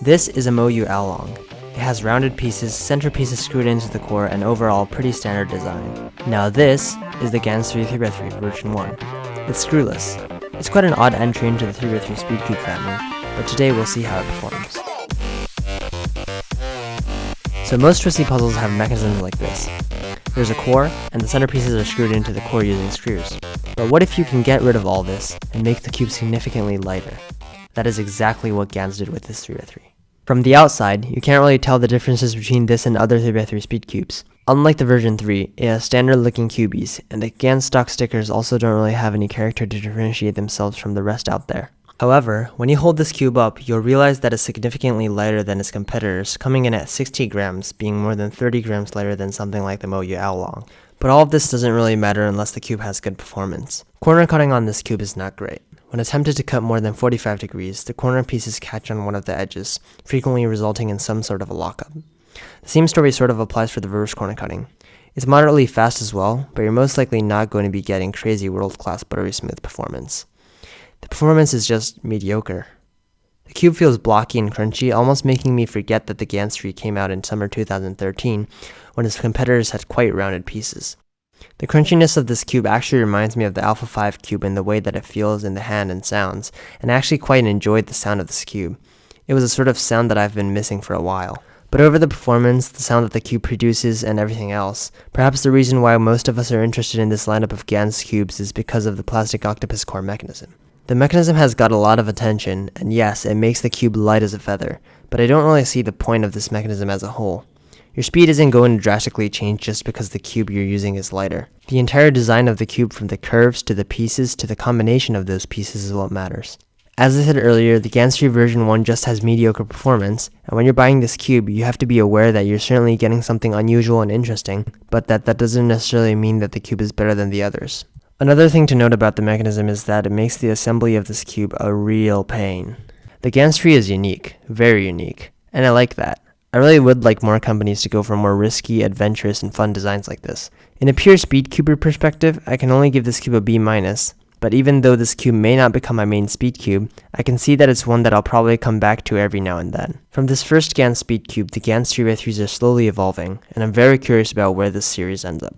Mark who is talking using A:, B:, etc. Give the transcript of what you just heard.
A: This is a Moyu Oolong. It has rounded pieces, center pieces screwed into the core, and overall pretty standard design. Now this is the Gans III 3x3 version 1. It's screwless. It's quite an odd entry into the 3x3 speedcube family, but today we'll see how it performs. So most twisty puzzles have mechanisms like this. There's a core, and the center pieces are screwed into the core using screws. But what if you can get rid of all this and make the cube significantly lighter? That is exactly what Gans did with this 3x3. From the outside, you can't really tell the differences between this and other 3x3 speed cubes. Unlike the version 3, it has standard looking kewbs, and the Gans stock stickers also don't really have any character to differentiate themselves from the rest out there. However, when you hold this cube up, you'll realize that it's significantly lighter than its competitors, coming in at 60 grams, being more than 30 grams lighter than something like the Moyu Oolong. But all of this doesn't really matter unless the cube has good performance. Corner cutting on this cube is not great. When attempted to cut more than 45 degrees, the corner pieces catch on one of the edges, frequently resulting in some sort of a lockup. The same story sort of applies for the reverse corner cutting. It's moderately fast as well, but you're most likely not going to be getting crazy world-class buttery smooth performance. The performance is just mediocre. The cube feels blocky and crunchy, almost making me forget that the Gans III came out in summer 2013, when its competitors had quite rounded pieces. The crunchiness of this cube actually reminds me of the Alpha 5 cube in the way that it feels in the hand and sounds, and I actually quite enjoyed the sound of this cube. It was a sort of sound that I've been missing for a while. But over the performance, the sound that the cube produces, and everything else, perhaps the reason why most of us are interested in this lineup of Gans cubes is because of the plastic octopus core mechanism. The mechanism has got a lot of attention, and yes, it makes the cube light as a feather, but I don't really see the point of this mechanism as a whole. Your speed isn't going to drastically change just because the cube you're using is lighter. The entire design of the cube, from the curves to the pieces to the combination of those pieces, is what matters. As I said earlier, the Gans III version 1 just has mediocre performance, and when you're buying this cube, you have to be aware that you're certainly getting something unusual and interesting, but that doesn't necessarily mean that the cube is better than the others. Another thing to note about the mechanism is that it makes the assembly of this cube a real pain. The Gans III is unique, very unique, and I like that. I really would like more companies to go for more risky, adventurous, and fun designs like this. In a pure speedcuber perspective, I can only give this cube a B-, but even though this cube may not become my main speed cube, I can see that it's one that I'll probably come back to every now and then. From this first Gans speed cube, the Gans 3x3s are slowly evolving, and I'm very curious about where this series ends up.